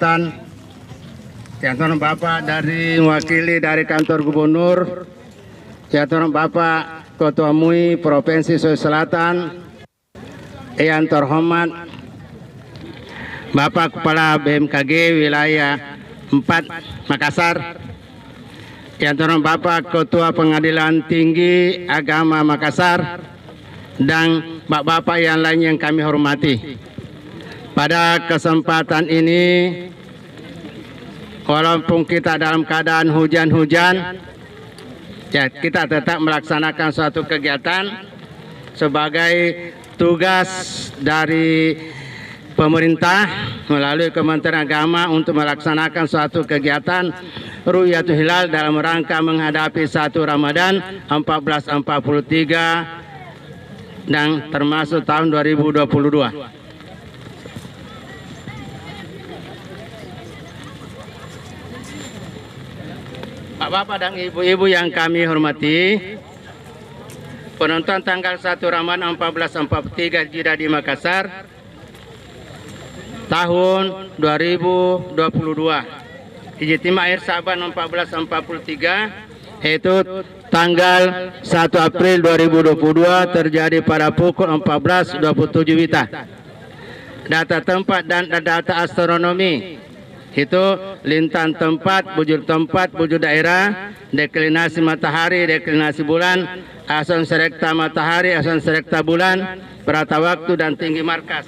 Selatan, yang turun Bapak dari mewakili dari kantor gubernur, yang turun Bapak Ketua MUI Provinsi Sulawesi Selatan, yang terhormat Bapak Kepala BMKG Wilayah 4 Makassar, yang turun Bapak Ketua Pengadilan Tinggi Agama Makassar, dan bapak-bapak yang lain yang kami hormati. Pada kesempatan ini, walaupun kita dalam keadaan hujan-hujan, ya kita tetap melaksanakan suatu kegiatan sebagai tugas dari pemerintah melalui Kementerian Agama untuk melaksanakan suatu kegiatan Ru'yatul Hilal dalam rangka menghadapi 1 Ramadan 1443 dan termasuk tahun 2022. Bapak dan Ibu-ibu yang kami hormati, penonton tanggal 1 Ramadan 1443 Hijriah di Makassar tahun 2022, Ijtima akhir Sa'ban 1443, yaitu tanggal 1 April 2022 terjadi pada pukul 14.27 WITA. Data tempat dan data astronomi itu lintang tempat, bujur daerah, deklinasi matahari, deklinasi bulan, asal rekta matahari, asal rekta bulan, perata waktu dan tinggi markas.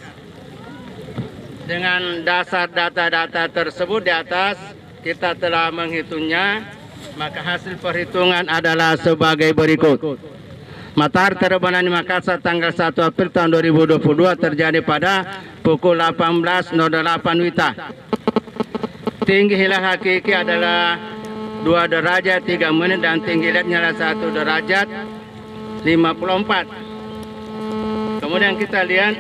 Dengan dasar data-data tersebut di atas, kita telah menghitungnya, maka hasil perhitungan adalah sebagai berikut. Matahari terbenam di Makassar tanggal 1 April tahun 2022 terjadi pada pukul 18.08 WITA. Tinggi hilal hakiki adalah 2 derajat 3 menit dan tinggi lihatnya adalah 1 derajat 54. Kemudian kita lihat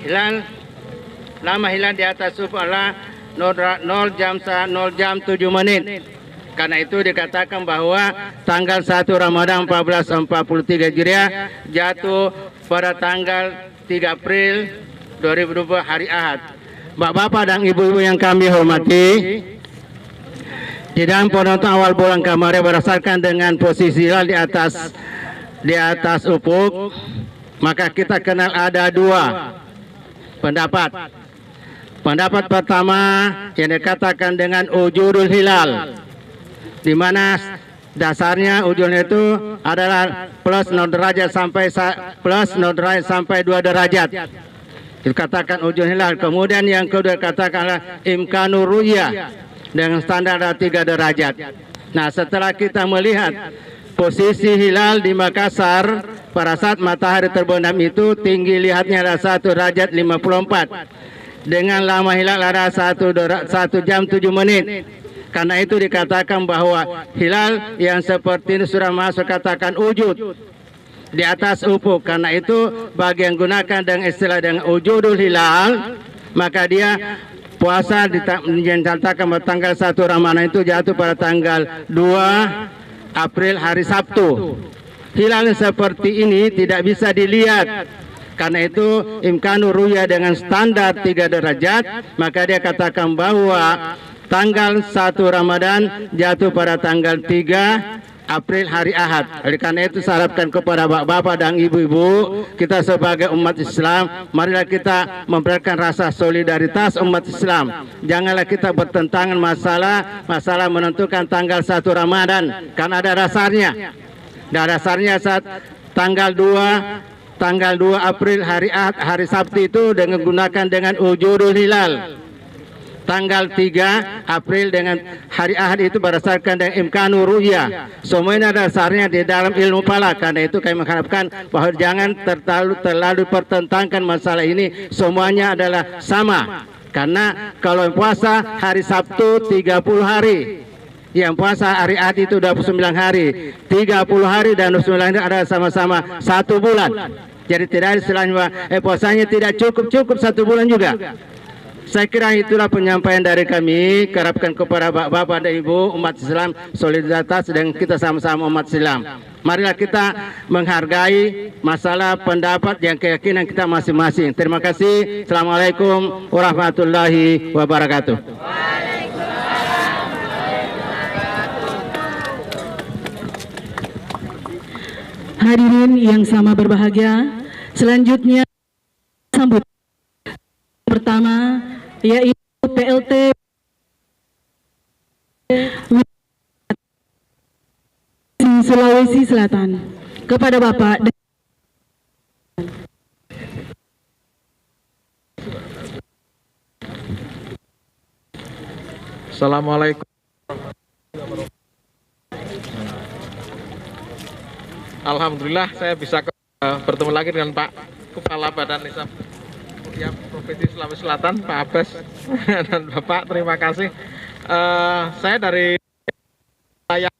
hilal, lama hilal di atas ufuk adalah 0 jam 7 menit. Karena itu dikatakan bahwa tanggal 1 Ramadan 1443 Hijriah jatuh pada tanggal 3 April 2020 hari Ahad. Bapak-bapak dan ibu-ibu yang kami hormati, di dalam penonton awal bulan kemarin berdasarkan dengan posisi hilal di atas ufuk, maka kita kenal ada 2 pendapat. Pendapat pertama yang dikatakan dengan wujudul hilal, di mana dasarnya wujudnya itu adalah plus 0 derajat sampai 2 derajat. Dikatakan wujud hilal. Kemudian yang kedua katakanlah imkanur ru'yah dengan standar 3 derajat. Nah, setelah kita melihat posisi hilal di Makassar pada saat matahari terbenam itu, tinggi lihatnya adalah 1 derajat 54 dengan lama hilal adalah 1 jam 7 menit. Karena itu dikatakan bahwa hilal yang seperti ini sudah masuk katakan wujud di atas ufuk. Karena itu bagi yang gunakan dengan istilah dengan wujudul hilal, maka dia puasa dinyatakan tanggal 1 Ramadan itu jatuh pada tanggal 2 April hari Sabtu. Hilal seperti ini tidak bisa dilihat. Karena itu imkanur ru'yah dengan standar 3 derajat, maka dia katakan bahwa tanggal 1 Ramadan jatuh pada tanggal 3 April hari Ahad. Oleh karena itu saya harapkan kepada bapak-bapak dan ibu-ibu, kita sebagai umat Islam, marilah kita memperlihatkan rasa solidaritas umat Islam. Janganlah kita bertentangan masalah menentukan tanggal 1 Ramadan, karena ada dasarnya. Dan dasarnya saat tanggal 2 April hari Ahad, hari Sabtu itu dengan gunakan dengan wujudul hilal. Tanggal 3 April dengan hari Ahad itu berdasarkan dengan imkanur ru'yah. Semuanya dasarnya di dalam ilmu falak. Karena itu kami mengharapkan bahwa jangan terlalu pertentangkan masalah ini. Semuanya adalah sama. Karena kalau puasa hari Sabtu 30 hari, yang puasa hari Ahad itu 29 hari, 30 hari dan 29 hari adalah sama-sama 1 bulan. Jadi tidak ada istilahnya puasanya tidak cukup 1 bulan juga. Saya kira itulah penyampaian dari kami. Harapkan kepada bapak dan ibu umat Islam solidaritas dan kita sama-sama umat Islam. Marilah kita menghargai masalah pendapat yang keyakinan kita masing-masing. Terima kasih. Assalamualaikum warahmatullahi wabarakatuh. Hadirin yang sama berbahagia, selanjutnya sambut pertama yaitu PLT Sulawesi Selatan kepada Bapak. Assalamualaikum. Alhamdulillah saya bisa bertemu lagi dengan Pak Kepala Badan Nisab ya, Provinsi Sulawesi Selatan, Pak Abbas dan Bapak, terima kasih. Saya dari wilayah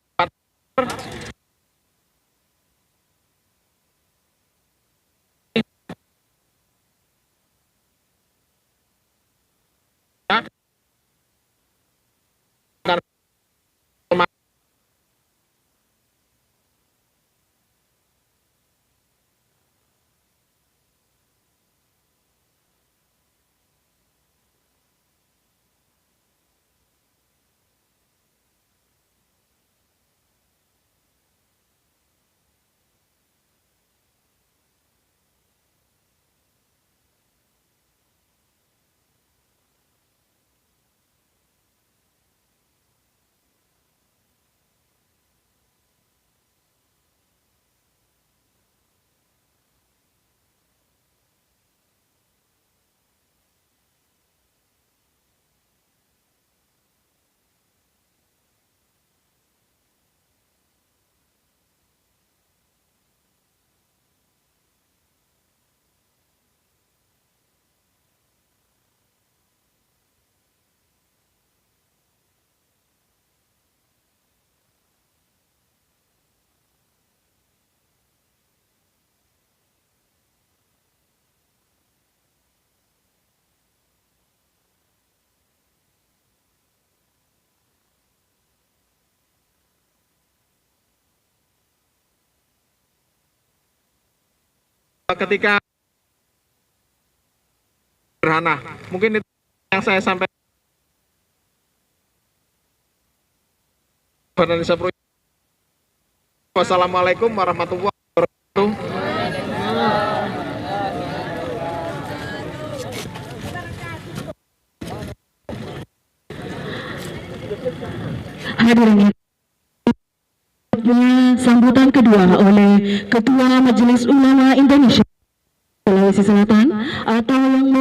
ketika sederhana. Mungkin itu yang saya sampaikan. Wassalamualaikum warahmatullahi wabarakatuh. Hadirin, sambutan kedua oleh Ketua Majelis Ulama Indonesia Sulawesi Selatan atau yang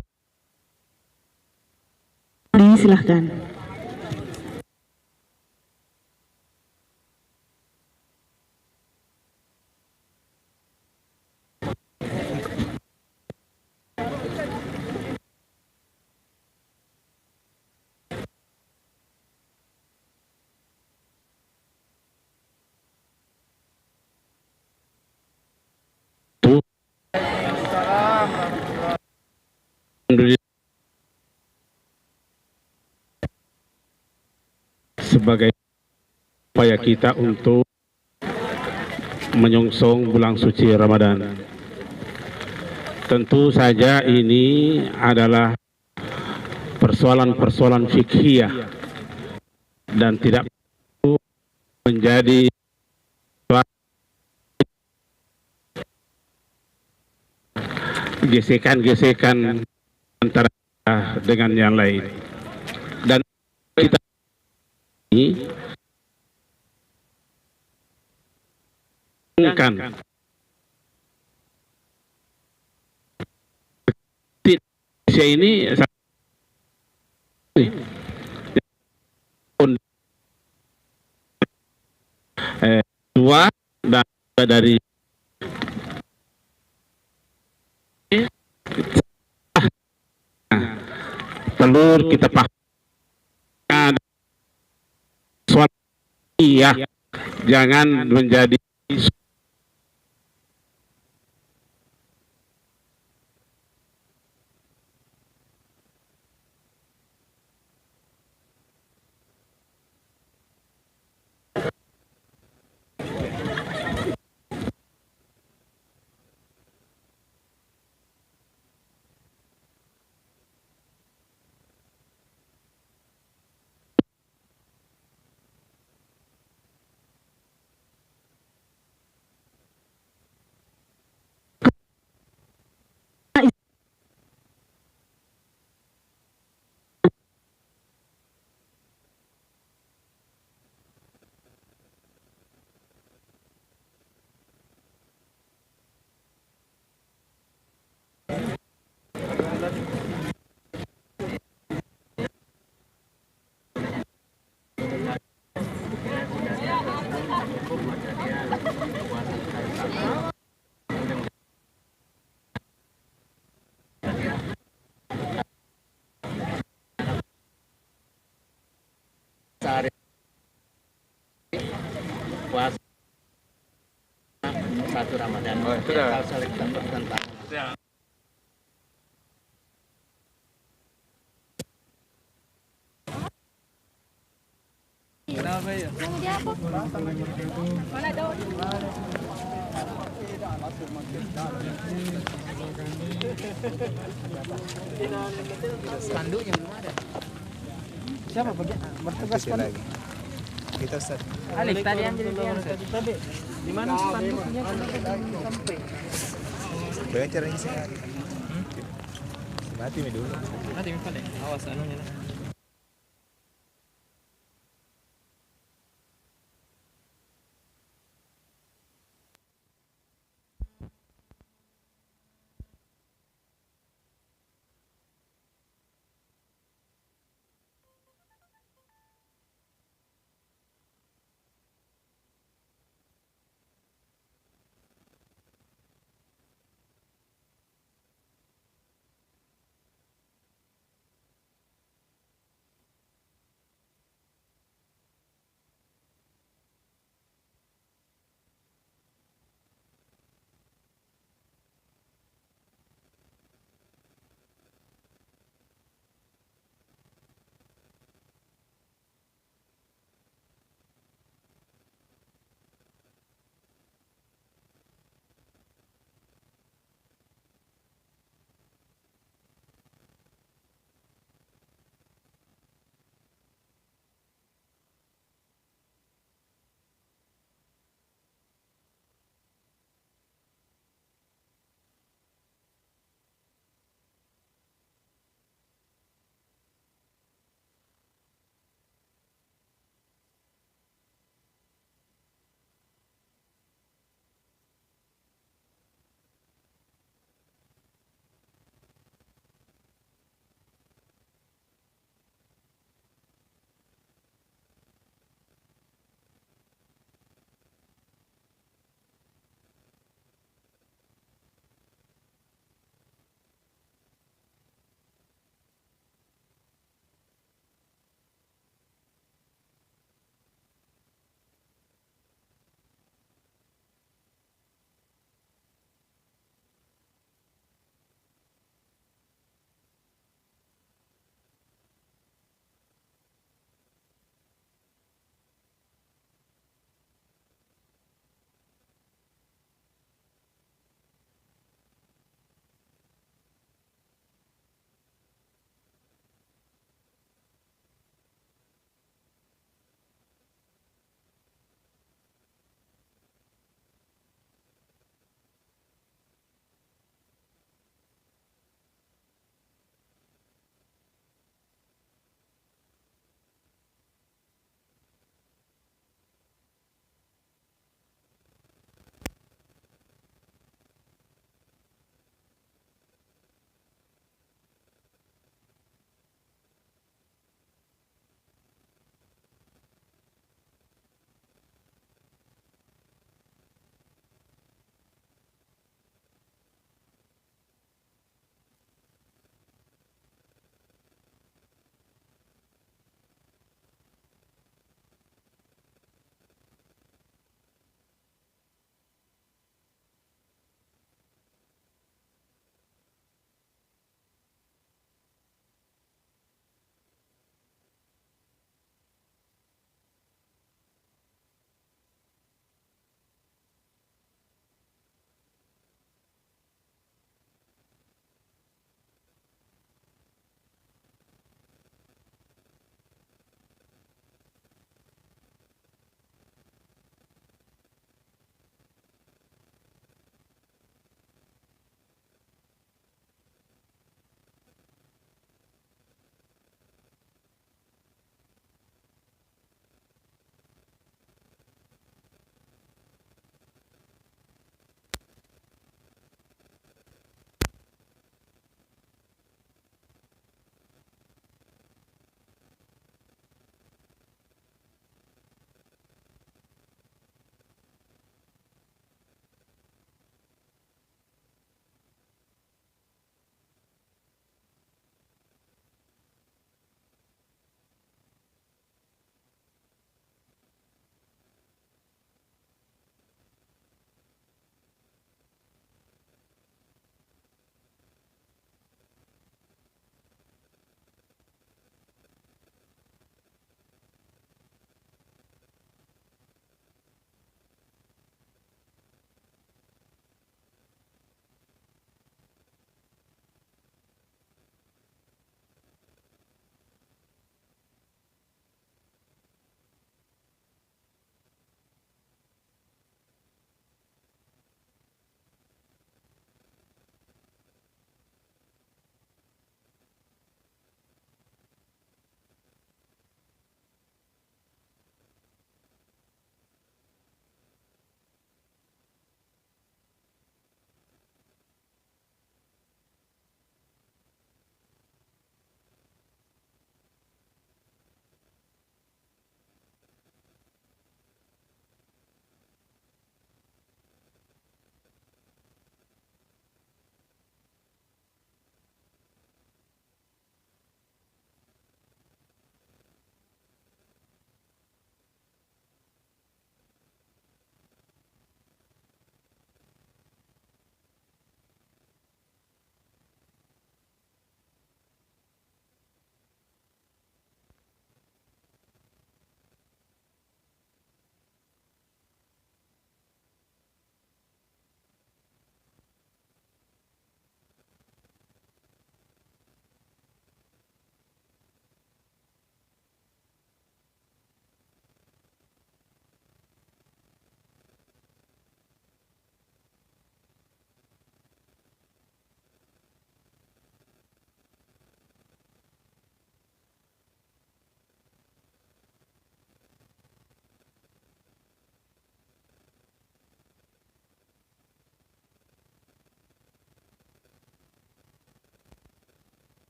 disilahkan. Sebagai upaya kita untuk menyongsong bulan suci Ramadan. Tentu saja ini adalah persoalan-persoalan fikhiyah dan tidak perlu menjadi gesekan-gesekan antara dengan yang lain. Dan kita ini kan Indonesia ini dua dan dari telur kita pakai soal iya, jangan menjadi 1 Ramadan. Oh, sudah. Kalau saling tentang. Spanduknya belum ada. Siapa bertugas spanduk? Kita Ustaz. Alif tadi yang jadi dia. Tadi. Di mana spanduknya sampai? Bagaimana caranya sih? Mati mi dulu. Mati mi pada. Awas anunya.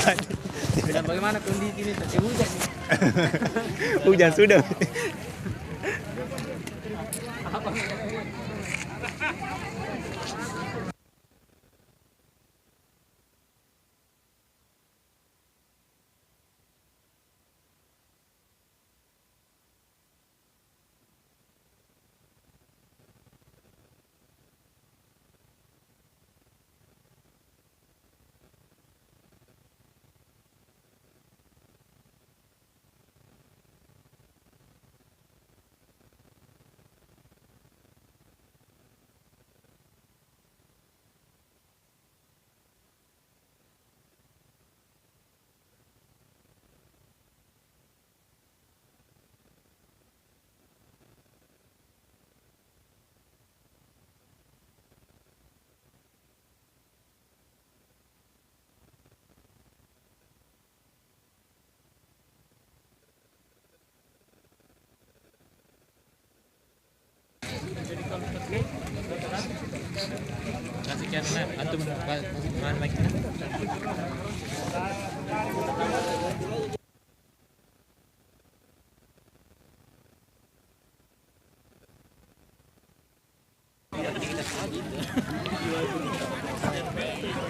Bukan. Dan bagaimana kondisi ini tadi hujan? Hujan sudah.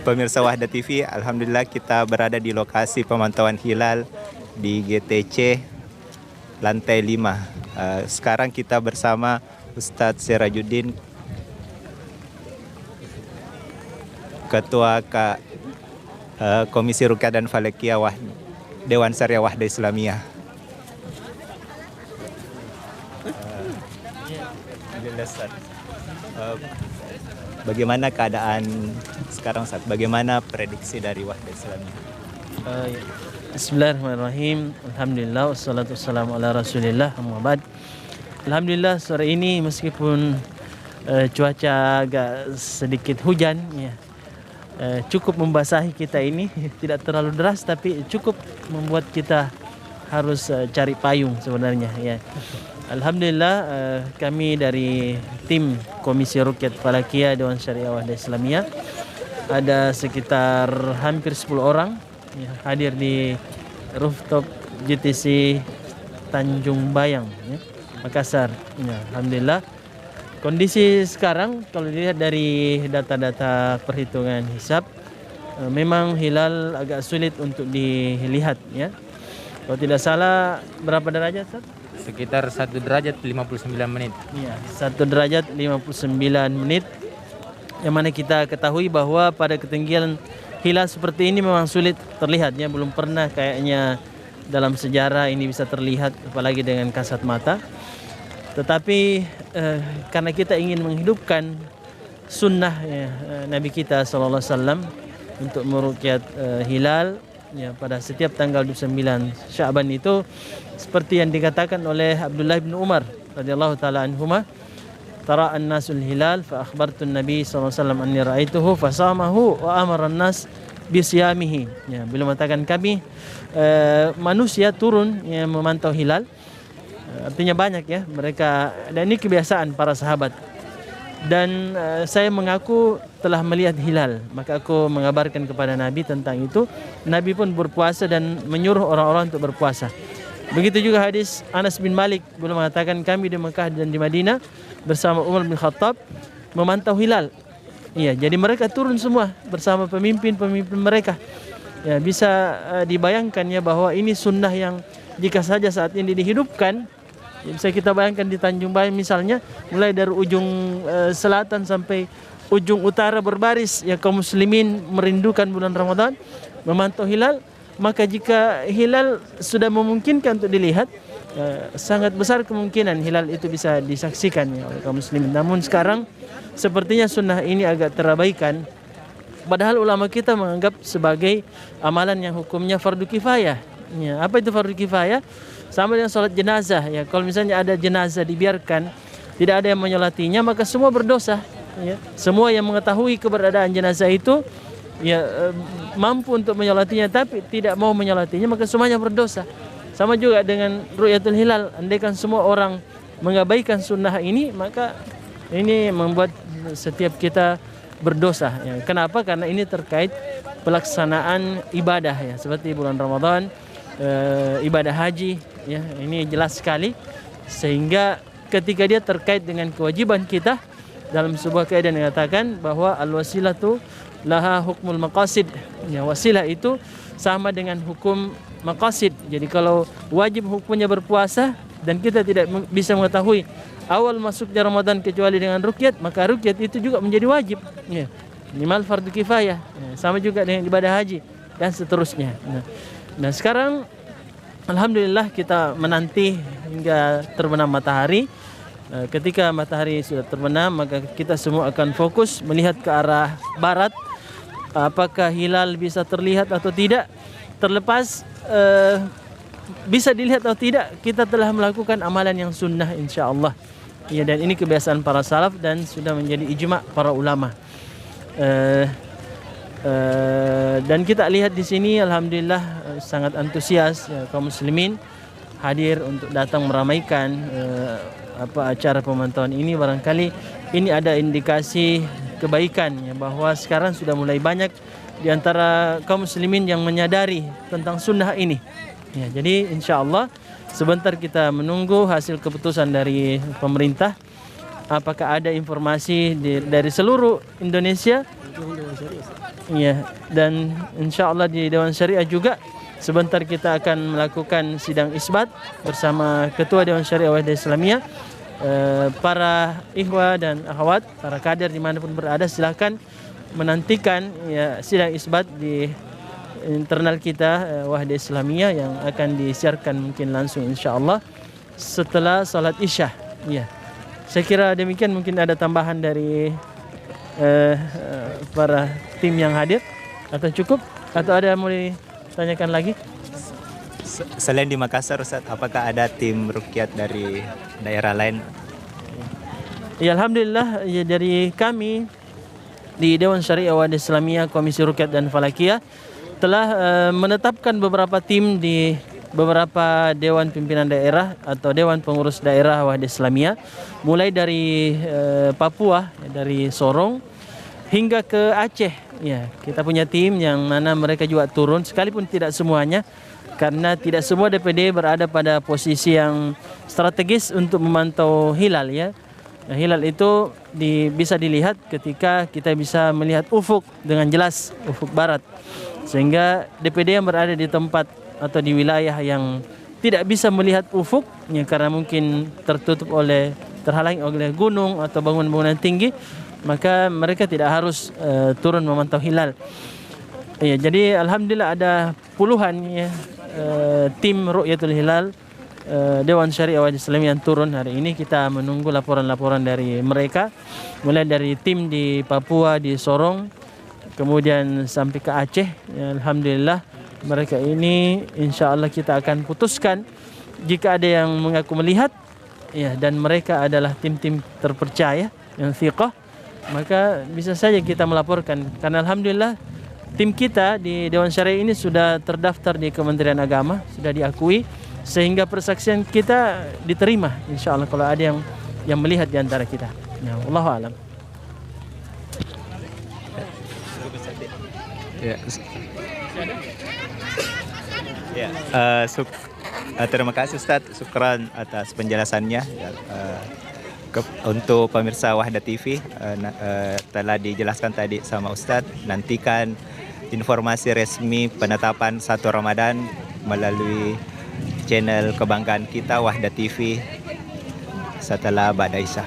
Pemirsa Wahda TV, alhamdulillah kita berada di lokasi pemantauan hilal di GTC lantai 5. Sekarang kita bersama Ustadz Sirajuddin, Ketua Komisi Ruqyah dan Falakiyah Dewan Syariah Wahda Islamiyah. Bagaimana keadaan sekarang, Ustaz? Bagaimana prediksi dari Wahda Islamiyah? Bismillahirrahmanirrahim. Alhamdulillah wassalatu wassalamu ala Rasulillah. Amma ba'd. Alhamdulillah sore ini meskipun cuaca agak sedikit hujan ya, cukup membasahi kita ini, tidak terlalu deras tapi cukup membuat kita harus cari payung sebenarnya ya. Alhamdulillah kami dari tim Komisi Ruqyah Falakiyah Dewan Syariah Wahda Islamiyah ada sekitar hampir 10 orang ya, hadir di rooftop GTC Tanjung Bayang ya, Makassar ya. Alhamdulillah kondisi sekarang kalau dilihat dari data-data perhitungan hisab memang hilal agak sulit untuk dilihat ya. Kalau tidak salah berapa derajat, Ustaz? Sekitar 1 derajat 59 menit. Iya, 1 derajat 59 menit. Yang mana kita ketahui bahwa pada ketinggian hilal seperti ini memang sulit terlihat ya, belum pernah kayaknya dalam sejarah ini bisa terlihat apalagi dengan kasat mata. Tetapi karena kita ingin menghidupkan sunnah ya, Nabi kita sallallahu alaihi wasallam untuk meruqyat hilal ya, pada setiap tanggal 29 Sya'ban itu seperti yang dikatakan oleh Abdullah bin Umar radhiyallahu taala anhuma, tara an-nasul hilal fa akhbartu an-nabi sallallahu alaihi wasallam anni ra'aituhu fasamahu wa amara an-nas bi siyamihi ya. Beliau mengatakan kami manusia turun yang memantau hilal, artinya banyak ya mereka, dan ini kebiasaan para sahabat. Dan saya mengaku telah melihat hilal, maka aku mengabarkan kepada Nabi tentang itu. Nabi pun berpuasa dan menyuruh orang-orang untuk berpuasa. Begitu juga hadis Anas bin Malik, beliau mengatakan kami di Mekah dan di Madinah bersama Umar bin Khattab memantau hilal. Iya, jadi mereka turun semua bersama pemimpin-pemimpin mereka. Ya, bisa dibayangkan ya bahwa ini sunnah yang jika saja saat ini dihidupkan, bisa kita bayangkan di Tanjung Bayang misalnya, mulai dari ujung selatan sampai ujung utara berbaris ya kaum muslimin merindukan bulan Ramadan, memantau hilal. Maka jika hilal sudah memungkinkan untuk dilihat, sangat besar kemungkinan hilal itu bisa disaksikan ya, oleh kaum muslimin. Namun sekarang sepertinya sunnah ini agak terabaikan, padahal ulama kita menganggap sebagai amalan yang hukumnya fardu kifayah ya. Apa itu fardu kifayah? Sama dengan sholat jenazah ya. Kalau misalnya ada jenazah dibiarkan tidak ada yang menyolatinya, maka semua berdosa ya. Semua yang mengetahui keberadaan jenazah itu ya mampu untuk menyolatinya tapi tidak mau menyolatinya, maka semuanya berdosa. Sama juga dengan ru'yatul hilal, andaikan semua orang mengabaikan sunnah ini, maka ini membuat setiap kita berdosa ya. Kenapa? Karena ini terkait pelaksanaan ibadah ya, seperti bulan Ramadan, ibadah haji ya, ini jelas sekali, sehingga ketika dia terkait dengan kewajiban kita, dalam sebuah kaidah mengatakan bahwa al-wasilatu laha hukmul maqasid ya, wasilah itu sama dengan hukum maqasid. Jadi kalau wajib hukumnya berpuasa dan kita tidak bisa mengetahui awal masuknya Ramadan kecuali dengan ruqyat, maka ruqyat itu juga menjadi wajib ya, minimal fardu kifayah ya, sama juga dengan ibadah haji dan seterusnya. Nah sekarang alhamdulillah kita menanti hingga terbenam matahari. Ketika matahari sudah terbenam, maka kita semua akan fokus melihat ke arah barat, apakah hilal bisa terlihat atau tidak. Terlepas bisa dilihat atau tidak, kita telah melakukan amalan yang sunnah insya-Allah. Ya, dan ini kebiasaan para salaf dan sudah menjadi ijma' para ulama. Dan kita lihat di sini alhamdulillah sangat antusias ya, kaum muslimin hadir untuk datang meramaikan acara pemantauan ini. Barangkali ini ada indikasi kebaikan ya, bahwa sekarang sudah mulai banyak di antara kaum muslimin yang menyadari tentang sunnah ini. Ya, jadi insya-Allah sebentar kita menunggu hasil keputusan dari pemerintah. Apakah ada informasi dari seluruh Indonesia? Ya, dan insya-Allah di Dewan Syariah juga sebentar kita akan melakukan sidang isbat bersama Ketua Dewan Syariah Wahda Islamiyah. Para ikhwah dan akhwat, para kader dimanapun berada, silakan menantikan ya, sidang isbat di internal kita Wahda Islamiyah yang akan disiarkan mungkin langsung insya-Allah setelah salat Isya. Ya, saya kira demikian. Mungkin ada tambahan dari para tim yang hadir atau cukup, atau ada yang mau ditanyakan lagi? Selain di Makassar, Ustaz, apakah ada tim ruqyat dari daerah lain? Ya, alhamdulillah ya, dari kami di Dewan Syariah Wahda Islamiyah Komisi Ruqyat dan Falakiyah telah menetapkan beberapa tim di beberapa dewan pimpinan daerah atau dewan pengurus daerah Wahda Islamiyah, mulai dari Papua, dari Sorong hingga ke Aceh. Ya, kita punya tim yang mana mereka juga turun, sekalipun tidak semuanya, karena tidak semua DPD berada pada posisi yang strategis untuk memantau hilal ya. Nah, hilal itu bisa dilihat ketika kita bisa melihat ufuk dengan jelas, ufuk barat. Sehingga DPD yang berada di tempat atau di wilayah yang tidak bisa melihat ufuk ya, karena mungkin terhalangi oleh gunung atau bangunan-bangunan tinggi, maka mereka tidak harus turun memantau hilal. Ya, jadi alhamdulillah ada puluhan ya, tim Ru'yatul Hilal Dewan Syariah Wahda Islamiyah yang turun hari ini. Kita menunggu laporan-laporan dari mereka, mulai dari tim di Papua, di Sorong, kemudian sampai ke Aceh. Ya, alhamdulillah mereka ini insya Allah kita akan putuskan jika ada yang mengaku melihat ya, dan mereka adalah tim-tim terpercaya yang thiqah, maka bisa saja kita melaporkan. Karena alhamdulillah tim kita di Dewan Syariah ini sudah terdaftar di Kementerian Agama, sudah diakui, sehingga persaksian kita diterima insya Allah kalau ada yang melihat di antara kita. Ya, wallahu a'lam. Ya. Ya, terima kasih Ustaz, syukran atas penjelasannya. Untuk pemirsa Wahda TV, telah dijelaskan tadi sama Ustaz. Nantikan informasi resmi penetapan 1 Ramadan melalui channel kebanggaan kita Wahda TV setelah Ba'da Isya.